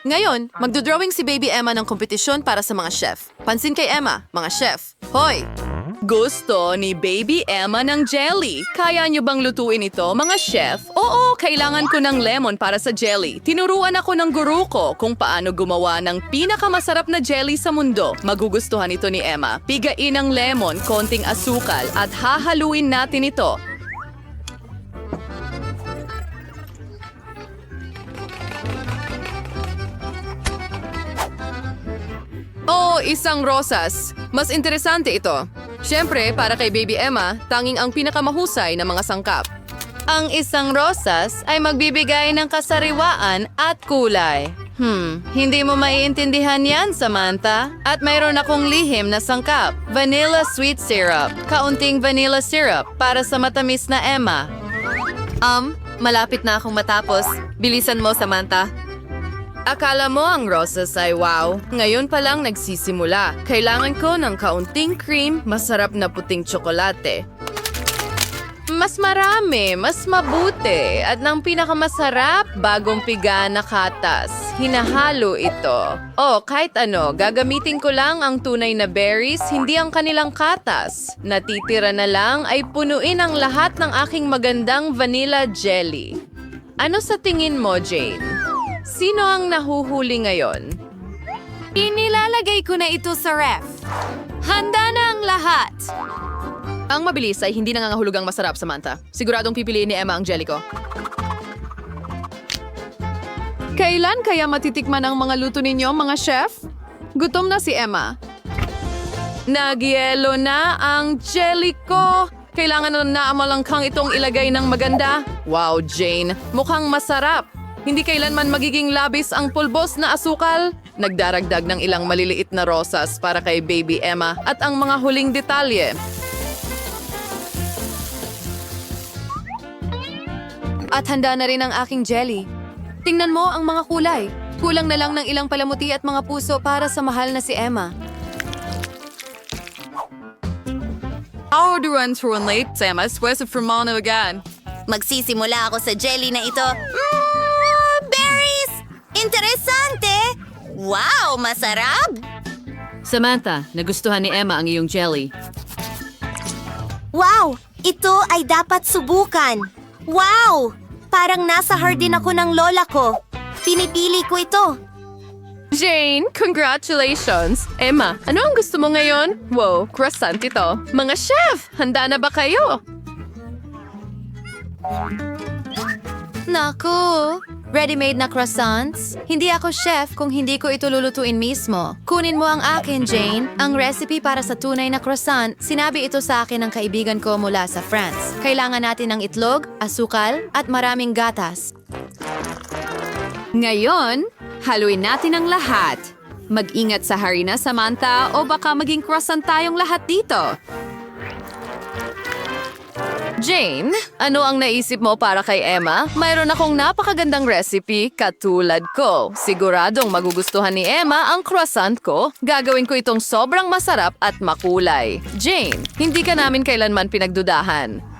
Ngayon, magdodrawing si Baby Emma ng kompetisyon para sa mga chef. Pansin kay Emma, mga chef. Hoy! Gusto ni Baby Emma ng jelly. Kaya niyo bang lutuin ito, mga chef? Oo, kailangan ko ng lemon para sa jelly. Tinuruan ako ng guru ko kung paano gumawa ng pinakamasarap na jelly sa mundo. Magugustuhan ito ni Emma. Pigain ang lemon, konting asukal at hahaluin natin ito. Oh, isang rosas. Mas interesante ito. Siyempre, para kay Baby Emma, tanging ang pinakamahusay na mga sangkap. Ang isang rosas ay magbibigay ng kasariwaan at kulay. Hindi mo maiintindihan yan, Samantha. At mayroon akong lihim na sangkap. Vanilla sweet syrup. Kaunting vanilla syrup para sa matamis na Emma. Malapit na akong matapos. Bilisan mo, Samantha. Akala mo ang rosas ay wow. Ngayon pa lang nagsisimula. Kailangan ko ng kaunting cream, masarap na puting tsokolate. Mas marami, mas mabuti. At ng pinakamasarap, bagong piga na katas. Hinahalo ito. Oh, kahit ano, gagamitin ko lang ang tunay na berries, hindi ang kanilang katas. Natitira na lang ay punuin ang lahat ng aking magandang vanilla jelly. Ano sa tingin mo, Jane? Sino ang nahuhuli ngayon? Inilalagay ko na ito sa ref. Handa na ang lahat. Ang mabilis ay hindi nangangahulugang masarap, Samantha. Siguradong pipiliin ni Emma ang jelly ko. Kailan kaya matitikman ang mga luto ninyo, mga chef? Gutom na si Emma. Nagyelo na ang jelly ko. Kailangan na naamalangkang itong ilagay ng maganda. Wow, Jane. Mukhang masarap. Hindi kailanman magiging labis ang pulbos na asukal. Nagdaragdag ng ilang maliliit na rosas para kay Baby Emma at ang mga huling detalye. At handa na rin ang aking jelly. Tingnan mo ang mga kulay. Kulang na lang ng ilang palamuti at mga puso para sa mahal na si Emma. Our runs for late, Emma. Square for Mono again. Magsisimula ako sa jelly na ito. Berries! Interesante! Wow, masarap! Samantha, nagustuhan ni Emma ang iyong jelly. Wow! Ito ay dapat subukan. Wow! Parang nasa hardin ako ng lola ko. Pinipili ko ito. Jane, congratulations! Emma, ano ang gusto mo ngayon? Wow, croissant ito. Mga chef, handa na ba kayo? Naku! Ready-made na croissants? Hindi ako chef kung hindi ko ito lulutuin mismo. Kunin mo ang akin, Jane. Ang recipe para sa tunay na croissant, sinabi ito sa akin ng kaibigan ko mula sa France. Kailangan natin ng itlog, asukal, at maraming gatas. Ngayon, haluin natin ang lahat. Mag-ingat sa harina, Samantha, o baka maging croissant tayong lahat dito. Jane, ano ang naisip mo para kay Emma? Mayroon akong napakagandang recipe katulad ko. Siguradong magugustuhan ni Emma ang croissant ko. Gagawin ko itong sobrang masarap at makulay. Jane, hindi ka namin kailanman pinagdudahan.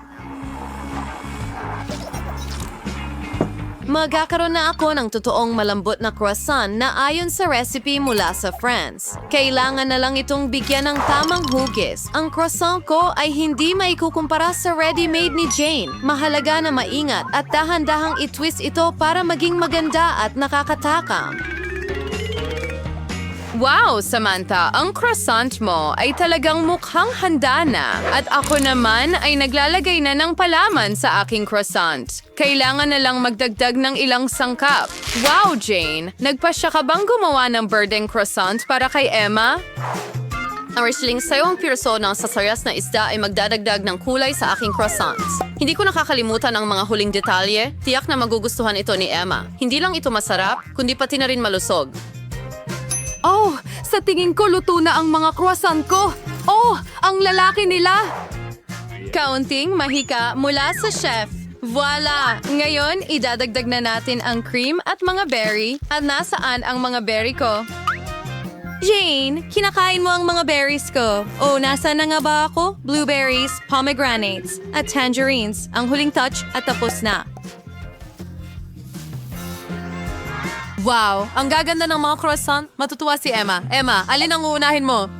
Magkakaroon na ako ng totoong malambot na croissant na ayon sa recipe mula sa France. Kailangan na lang itong bigyan ng tamang hugis. Ang croissant ko ay hindi maikukumpara sa ready-made ni Jane. Mahalaga na maingat at dahan-dahang i-twist ito para maging maganda at nakakatakam. Wow, Samantha, ang croissant mo ay talagang mukhang handa na. At ako naman ay naglalagay na ng palaman sa aking croissant. Kailangan na lang magdagdag ng ilang sangkap. Wow, Jane! Nagpasya ka bang gumawa ng birdeng croissant para kay Emma? Ang wrestling sa'yo ang pirso ng sasayas na isda ay magdadagdag ng kulay sa aking croissants. Hindi ko nakakalimutan ang mga huling detalye. Tiyak na magugustuhan ito ni Emma. Hindi lang ito masarap, kundi pati na rin malusog. Oh, sa tingin ko luto na ang mga croissant ko. Oh, ang lalaki nila! Kaunting mahika mula sa chef. Voila! Ngayon, idadagdag na natin ang cream at mga berry. At nasaan ang mga berry ko? Jane, kinakain mo ang mga berries ko. Oh, nasaan na nga ba ako? Blueberries, pomegranates, at tangerines. Ang huling touch at tapos na. Wow, ang gaganda ng mga croissant. Matutuwa si Emma. Emma, alin ang uunahin mo?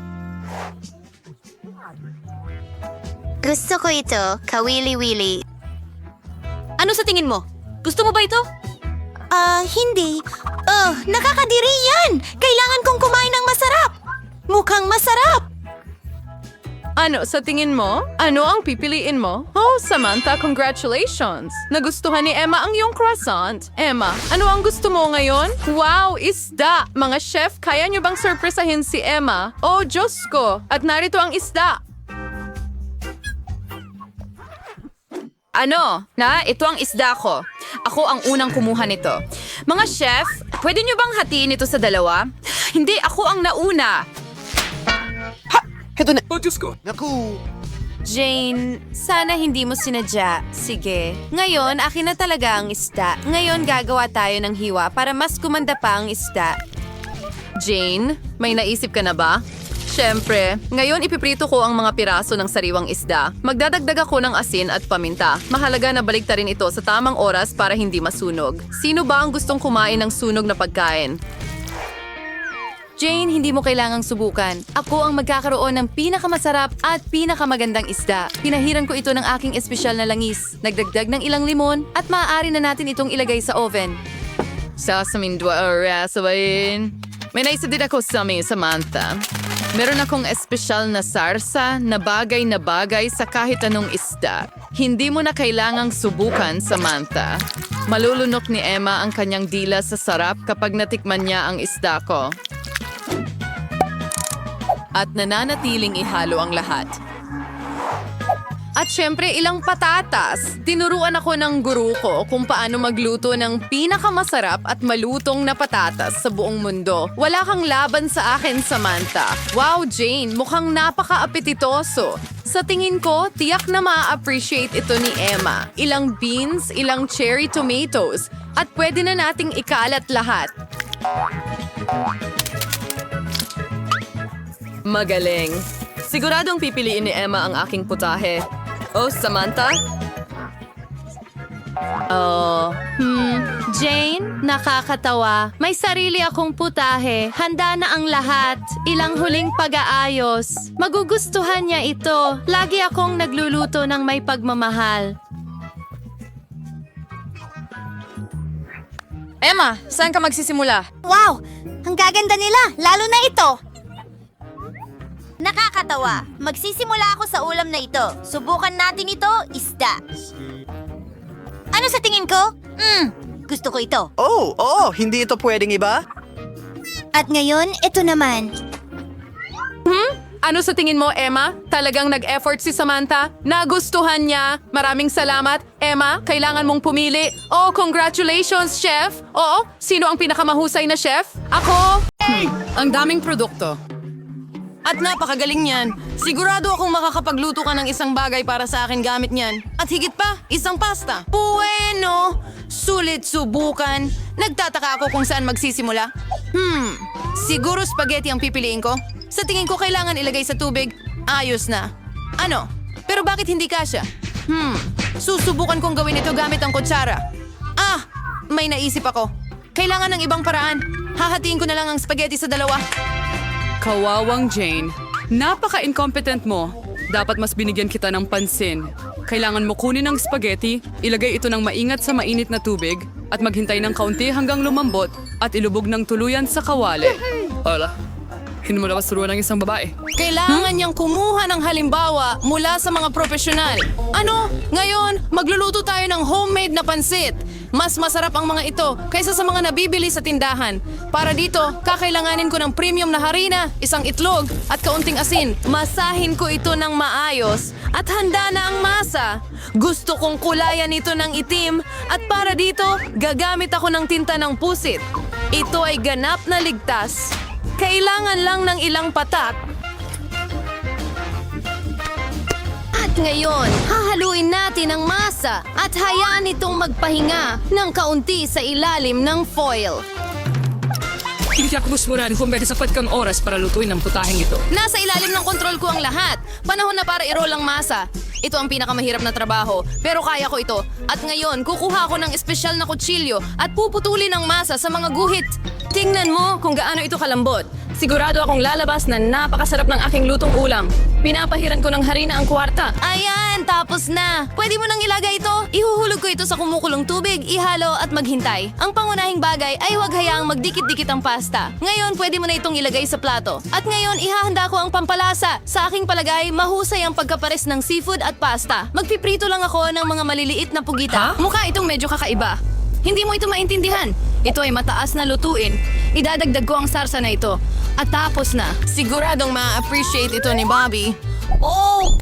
Gusto ko ito, kawili-wili. Ano sa tingin mo? Gusto mo ba ito? Hindi. Nakakadiri yan! Kailangan kong kumain ng masarap! Mukhang masarap! Ano sa tingin mo? Ano ang pipiliin mo? Oh, Samantha, congratulations! Nagustuhan ni Emma ang iyong croissant. Emma, ano ang gusto mo ngayon? Wow, isda! Mga chef, kaya niyo bang surpresahin si Emma? Oh, Diyos ko! At narito ang isda! Ano? Ito ang isda ko. Ako ang unang kumuha nito. Mga chef, pwede niyo bang hatiin ito sa dalawa? Hindi, ako ang nauna. Jane, sana hindi mo sinadya. Sige. Ngayon, akin na talaga ang isda. Ngayon, gagawa tayo ng hiwa para mas kumanda pa ang isda. Jane, may naisip ka na ba? Siyempre, ngayon ipiprito ko ang mga piraso ng sariwang isda. Magdadagdag ako ng asin at paminta. Mahalaga na baliktarin ito sa tamang oras para hindi masunog. Sino ba ang gustong kumain ng sunog na pagkain? Jane, hindi mo kailangang subukan. Ako ang magkakaroon ng pinakamasarap at pinakamagandang isda. Pinahiran ko ito ng aking espesyal na langis. Nagdagdag ng ilang limon at maaari na natin itong ilagay sa oven. Sasamin. May naisip din ako sa amin, Samantha. Meron akong espesyal na sarsa na bagay sa kahit anong isda. Hindi mo na kailangang subukan, Samantha. Malulunok ni Emma ang kanyang dila sa sarap kapag natikman niya ang isda ko. At nananatiling ihalo ang lahat. At syempre, ilang patatas. Tinuruan ako ng guru ko kung paano magluto ng pinakamasarap at malutong na patatas sa buong mundo. Wala kang laban sa akin, Samantha. Wow, Jane, mukhang napaka-apetitoso. Sa tingin ko, tiyak na ma-appreciate ito ni Emma. Ilang beans, ilang cherry tomatoes, at pwede na nating ikalat lahat. Magaling. Siguradong pipiliin ni Emma ang aking putahe. Oh, Samantha? Jane, nakakatawa. May sarili akong putahe. Handa na ang lahat. Ilang huling pag-aayos. Magugustuhan niya ito. Lagi akong nagluluto ng may pagmamahal. Emma, saan ka magsisimula? Wow! Ang gaganda nila, lalo na ito! Nakakatawa. Magsisimula ako sa ulam na ito. Subukan natin ito, isda. Ano sa tingin ko? Gusto ko ito. Oo, hindi ito pwedeng iba? At ngayon, ito naman. Ano sa tingin mo, Emma? Talagang nag-effort si Samantha? Nagustuhan niya? Maraming salamat. Emma, kailangan mong pumili. Oh, congratulations, chef! Oo, sino ang pinakamahusay na chef? Ako! Ang daming produkto. At napakagaling niyan. Sigurado akong makakapagluto ka ng isang bagay para sa akin gamit niyan. At higit pa, isang pasta. Bueno! Sulit subukan. Nagtataka ako kung saan magsisimula. Siguro spaghetti ang pipiliin ko. Sa tingin ko kailangan ilagay sa tubig. Ayos na. Ano? Pero bakit hindi kasya? Susubukan kong gawin ito gamit ang kutsara. May naisip ako. Kailangan ng ibang paraan. Hahatiin ko na lang ang spaghetti sa dalawa. Kawawang Jane, napaka-incompetent mo. Dapat mas binigyan kita ng pansin. Kailangan mo kunin ang spaghetti, ilagay ito ng maingat sa mainit na tubig, at maghintay ng kaunti hanggang lumambot at ilubog ng tuluyan sa kawali. Hola, hindi mo na masuruan ng isang babae. Kailangan niyang kumuha ng halimbawa mula sa mga profesional. Ano? Ngayon, magluluto tayo ng homemade na pansit. Mas masarap ang mga ito kaysa sa mga nabibili sa tindahan. Para dito, kakailanganin ko ng premium na harina, isang itlog, at kaunting asin. Masahin ko ito ng maayos at handa na ang masa. Gusto kong kulayan ito ng itim at para dito, gagamit ako ng tinta ng pusit. Ito ay ganap na ligtas. Kailangan lang ng ilang patak. At ngayon, hahaluin natin ang masa at hayaan itong magpahinga ng kaunti sa ilalim ng foil. Hindi ako musmurahan kung may sapat kang oras para lutuin ang putaheng ito. Nasa ilalim ng kontrol ko ang lahat. Panahon na para i-roll ang masa. Ito ang pinakamahirap na trabaho, pero kaya ko ito. At ngayon, kukuha ako ng espesyal na kutsilyo at puputulin ang masa sa mga guhit. Tingnan mo kung gaano ito kalambot. Sigurado akong lalabas na napakasarap ng aking lutong ulam. Pinapahiran ko ng harina ang kwarta. Ayan, tapos na. Pwede mo nang ilagay ito. Ihuhulog ko ito sa kumukulong tubig, ihalo at maghintay. Ang pangunahing bagay ay huwag hayaang magdikit-dikit ang pasta. Ngayon, pwede mo na itong ilagay sa plato. At ngayon, ihahanda ko ang pampalasa. Sa aking palagay, mahusay ang pagkapares ng seafood at pasta. Magpiprito lang ako ng mga maliliit na pugita. Mukha itong medyo kakaiba. Hindi mo ito maintindihan. Ito ay mataas na lutuin. Idadagdag ko ang sarsa na ito. At tapos na. Siguradong ma-appreciate ito ni Bobby. Oh!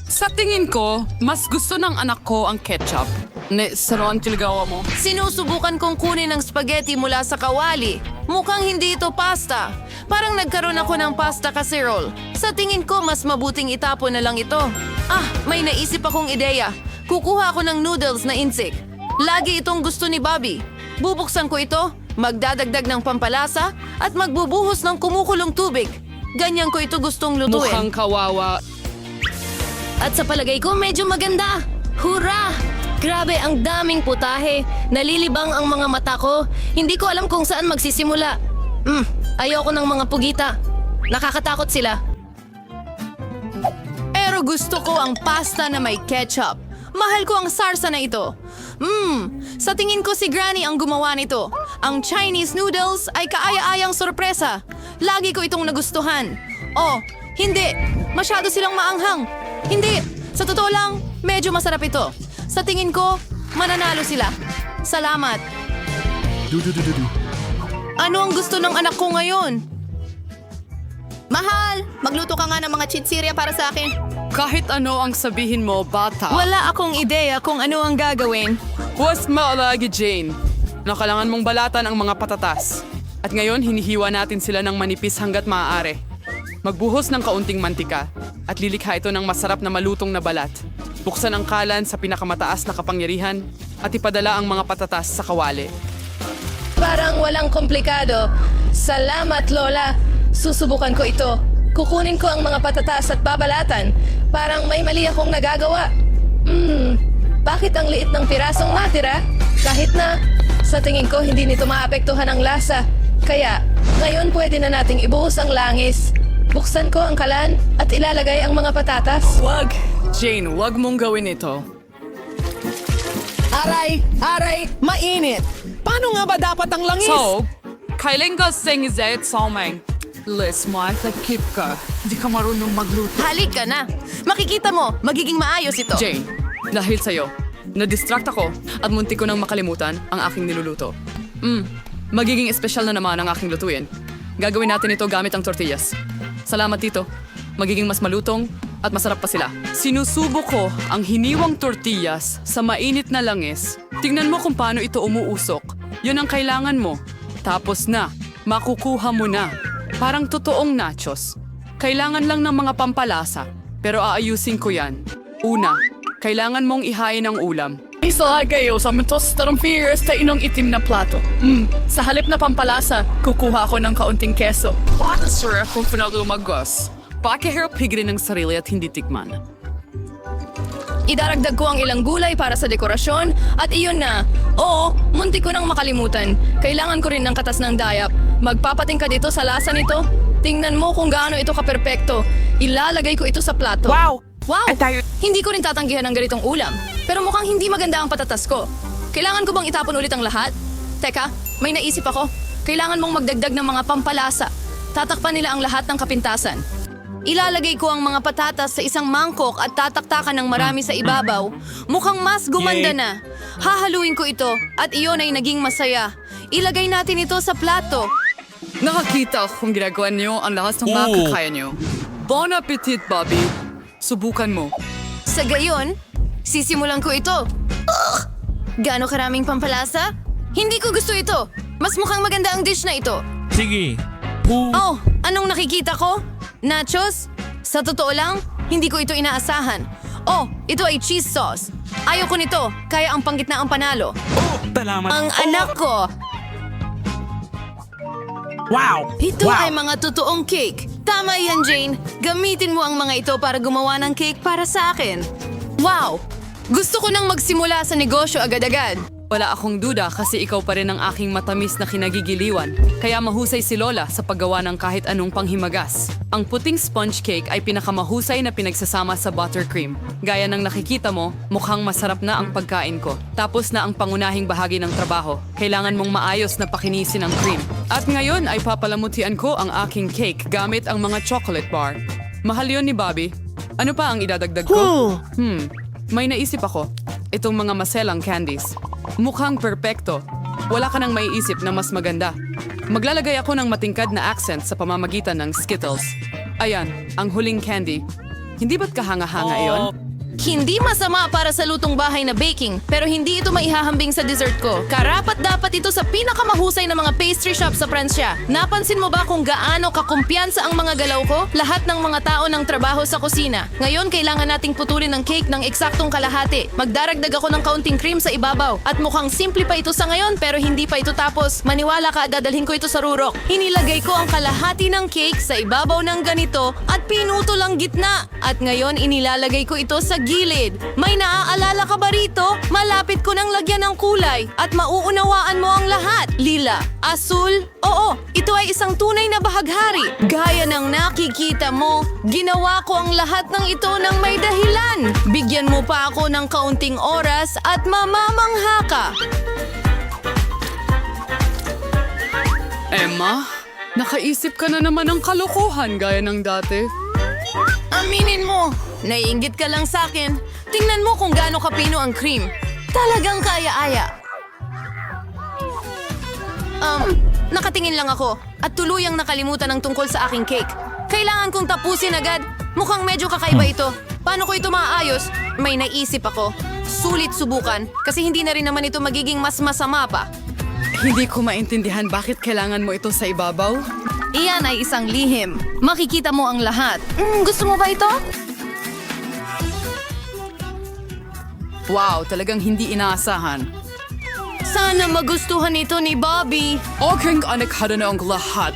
Sa tingin ko, mas gusto ng anak ko ang ketchup. Ne, saruan tilgawa mo. Sinusubukan kong kunin ang spaghetti mula sa kawali. Mukhang hindi ito pasta. Parang nagkaroon ako ng pasta casserole. Sa tingin ko, mas mabuting itapon na lang ito. Ah, may naisip akong ideya. Kukuha ako ng noodles na insik. Lagi itong gusto ni Bobby. Bubuksan ko ito, magdadagdag ng pampalasa, at magbubuhos ng kumukulong tubig. Ganyan ko ito gustong lutuin. Mukhang kawawa. At sa palagay ko, medyo maganda. Hurra! Grabe, ang daming putahe. Nalilibang ang mga mata ko. Hindi ko alam kung saan magsisimula. Ayoko ng mga pugita. Nakakatakot sila. Pero gusto ko ang pasta na may ketchup. Mahal ko ang sarsa na ito. Sa tingin ko si Granny ang gumawa nito. Ang Chinese noodles ay kaaya-ayang sorpresa. Lagi ko itong nagustuhan. Oh, hindi. Masyado silang maanghang. Hindi. Sa totoo lang, medyo masarap ito. Sa tingin ko, mananalo sila. Salamat. Ano ang gusto ng anak ko ngayon? Mahal, magluto ka nga ng mga chinsirya para sa akin. Kahit ano ang sabihin mo, bata. Wala akong ideya kung ano ang gagawin. Huwag maalagi, Jane. Kailangan mong balatan ang mga patatas. At ngayon, hinihiwa natin sila ng manipis hanggat maaari. Magbuhos ng kaunting mantika at lilikha ito ng masarap na malutong na balat. Buksan ang kalan sa pinakamataas na kapangyarihan at ipadala ang mga patatas sa kawali. Parang walang komplikado. Salamat, Lola. Susubukan ko ito. Kukunin ko ang mga patatas at babalatan. Parang may mali akong nagagawa. Bakit ang liit ng pirasong natira? Kahit na, sa tingin ko hindi nito maapektuhan ang lasa. Kaya, ngayon pwede na nating ibuhos ang langis. Buksan ko ang kalan at ilalagay ang mga patatas. Wag! Jane, wag mong gawin ito. Aray, mainit. Paano nga ba dapat ang langis? So, kailan ka singizet sa umay? Liz, keep ka. Di ka marunong magluto. Halik ka na. Makikita mo, magiging maayos ito. Jane, dahil sa'yo, na-distract ako at munti ko nang makalimutan ang aking niluluto. Magiging espesyal na naman ang aking lutuin. Gagawin natin ito gamit ang tortillas. Salamat dito. Magiging mas malutong at masarap pa sila. Sinusubo ko ang hiniwang tortillas sa mainit na langis. Tingnan mo kung paano ito umuusok. Yun ang kailangan mo. Tapos na, makukuha mo na. Parang totoong nachos. Kailangan lang ng mga pampalasa, pero aayusin ko yan. Una, kailangan mong ihain ang ulam. Isa kayo sa mentos tarumpires sa inong itim na plato. Sa halip na pampalasa, kukuha ako ng kaunting keso. Sir, kung pinagumagos, pakihirap higrin ng sarili at hindi tikman. Idaragdag ko ang ilang gulay para sa dekorasyon at iyon na. Oo, munti ko nang makalimutan. Kailangan ko rin ng katas ng dayap. Magpapating ka dito sa lasa nito. Tingnan mo kung gaano ito kaperpekto. Ilalagay ko ito sa plato. Wow! Wow! Hindi ko rin tatanggihan ng ganitong ulam. Pero mukhang hindi maganda ang patatas ko. Kailangan ko bang itapon ulit ang lahat? Teka, may naisip ako. Kailangan mong magdagdag ng mga pampalasa. Tatakpan nila ang lahat ng kapintasan. Ilalagay ko ang mga patatas sa isang mangkok at tataktakan ng marami sa ibabaw. Mukhang mas gumanda na. Hahaluin ko ito at iyon ay naging masaya. Ilagay natin ito sa plato. Nakakita kung ginagawa niyo ang lahat ng makakaya niyo. Bon appetit, Bobby. Subukan mo. Sa gayon, sisimulan ko ito. Gaano karaming pampalasa? Hindi ko gusto ito. Mas mukhang maganda ang dish na ito. Sige. Oh, anong nakikita ko? Nachos? Sa totoo lang, hindi ko ito inaasahan. Oh, ito ay cheese sauce. Ayoko nito, kaya ang panggitna ang panalo. Salamat. Ang anak ko! Ito ay mga totoong cake. Tama yan, Jane. Gamitin mo ang mga ito para gumawa ng cake para sa akin. Wow! Gusto ko nang magsimula sa negosyo agad-agad. Wala akong duda kasi ikaw pa rin ang aking matamis na kinagigiliwan. Kaya mahusay si Lola sa paggawa ng kahit anong panghimagas. Ang puting sponge cake ay pinakamahusay na pinagsasama sa buttercream. Gaya ng nakikita mo, mukhang masarap na ang pagkain ko. Tapos na ang pangunahing bahagi ng trabaho. Kailangan mong maayos na pakinisin ang cream. At ngayon ay papalamutian ko ang aking cake gamit ang mga chocolate bar. Mahal yun ni Bobby. Ano pa ang idadagdag ko? May naisip ako. Itong mga maselang candies. Mukhang perpekto. Wala ka nang maiisip na mas maganda. Maglalagay ako ng matingkad na accent sa pamamagitan ng Skittles. Ayan, ang huling candy. Hindi ba't kahanga-hanga iyon? Hindi masama para sa lutong bahay na baking, pero hindi ito maihahambing sa dessert ko. Karapat-dapat ito sa pinakamahusay na mga pastry shop sa Pransya. Napansin mo ba kung gaano kakumpiyansa ang mga galaw ko? Lahat ng mga tao ng trabaho sa kusina. Ngayon, kailangan nating putulin ang cake ng eksaktong kalahati. Magdaragdag ako ng kaunting cream sa ibabaw. At mukhang simple pa ito sa ngayon, pero hindi pa ito tapos. Maniwala ka, dadalhin ko ito sa rurok. Hinilagay ko ang kalahati ng cake sa ibabaw ng ganito at pinutol ang gitna. At ngayon, inilalagay ko ito sa gilid. May naaalala ka ba rito? Malapit ko nang lagyan ng kulay at mauunawaan mo ang lahat. Lila, asul, oo, ito ay isang tunay na bahaghari. Gaya ng nakikita mo, ginawa ko ang lahat ng ito ng may dahilan. Bigyan mo pa ako ng kaunting oras at mamamangha ka. Emma, nakaisip ka na naman ng kalokohan gaya ng dati. Aminin mo, naiinggit ka lang sa akin. Tingnan mo kung gaano kapino ang cream. Talagang kaya-aya. Nakatingin lang ako at tuluyang nakalimutan ang tungkol sa aking cake. Kailangan kong tapusin agad. Mukhang medyo kakaiba ito. Paano ko ito maaayos? May naisip ako. Sulit subukan kasi hindi na rin naman ito magiging mas masama pa. Hindi ko maintindihan bakit kailangan mo ito sa ibabaw. Iyan ay isang lihim. Makikita mo ang lahat. Gusto mo ba ito? Wow, talagang hindi inaasahan. Sana magustuhan ito ni Bobby. Aking anikhada na ang lahat.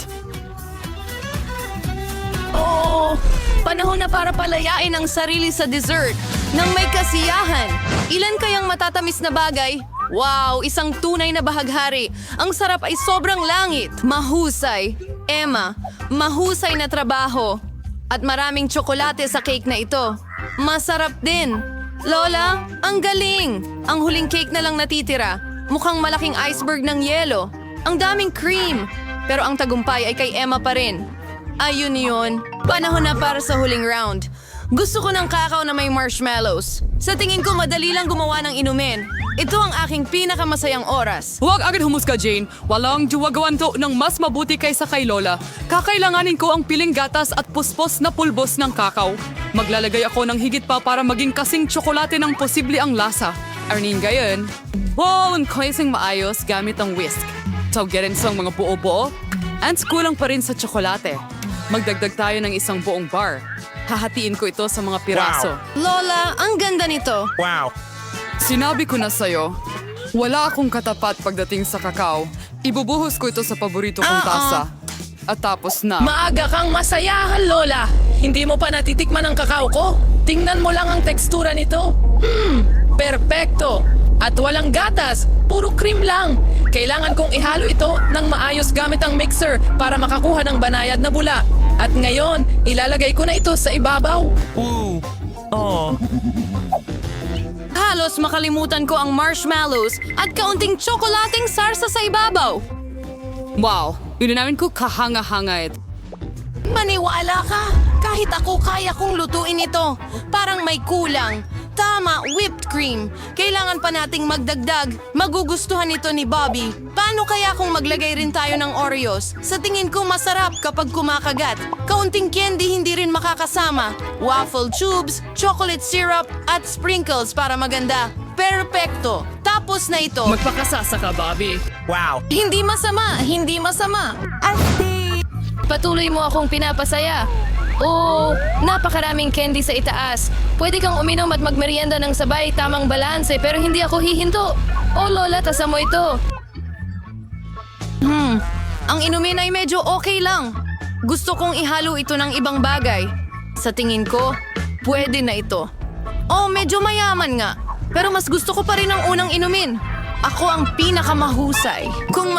Oo, panahon na para palayain ang sarili sa dessert nang may kasiyahan. Ilan kayang matatamis na bagay? Wow, isang tunay na bahaghari. Ang sarap ay sobrang langit. Mahusay. Emma, mahusay na trabaho. At maraming tsokolate sa cake na ito. Masarap din. Lola, ang galing. Ang huling cake na lang natitira. Mukhang malaking iceberg ng yelo. Ang daming cream. Pero ang tagumpay ay kay Emma pa rin. Ayun yun. Panahon na para sa huling round. Gusto ko ng kakao na may marshmallows. Sa tingin ko madali lang gumawa ng inumin. Ito ang aking pinakamasayang oras. Huwag agad humusga, Jane. Walang duwagawan to ng mas mabuti kaysa kay Lola. Kakailanganin ko ang piling gatas at puspos na pulbos ng kakao. Maglalagay ako ng higit pa para maging kasing tsokolate ng posible ang lasa. Arnin gayon. Wow, ang klaseng maayos gamit ang whisk. Tawgerin sa mga buo-buo. And kulang pa rin sa tsokolate. Magdagdag tayo ng isang buong bar. Hahatiin ko ito sa mga piraso. Lola, ang ganda nito. Sinabi ko na sa'yo, wala akong katapat pagdating sa kakao. Ibubuhos ko ito sa paborito kong tasa. At tapos na. Maaga kang masayahan, Lola. Hindi mo pa natitikman ang kakao ko? Tingnan mo lang ang tekstura nito. Perpekto. At walang gatas. Puro cream lang. Kailangan kong ihalo ito ng maayos gamit ang mixer para makakuha ng banayad na bula. At ngayon, ilalagay ko na ito sa ibabaw. Halos makalimutan ko ang marshmallows at kaunting tsokolating sarsa sa ibabaw. Wow, namin ko kahanga-hanga ito. Maniwala ka, kahit ako kaya kong lutuin ito. Parang may kulang. Tama, whipped cream. Kailangan pa nating magdagdag. Magugustuhan ito ni Bobby. Paano kaya kung maglagay rin tayo ng Oreos? Sa tingin ko masarap kapag kumakagat. Kaunting candy hindi rin makakasama. Waffle tubes, chocolate syrup, at sprinkles para maganda. Perpekto. Tapos na ito. Magpakasasa ka, Bobby. Hindi masama, hindi masama. Patuloy mo akong pinapasaya. Oh, napakaraming candy sa itaas. Pwede kang uminom at magmerienda ng sabay, tamang balanse, pero hindi ako hihinto. Oh, Lola, tasa mo ito. Ang inumin ay medyo okay lang. Gusto kong ihalo ito ng ibang bagay. Sa tingin ko, pwede na ito. Oh, medyo mayaman nga. Pero mas gusto ko pa rin ang unang inumin. Ako ang pinakamahusay. Kung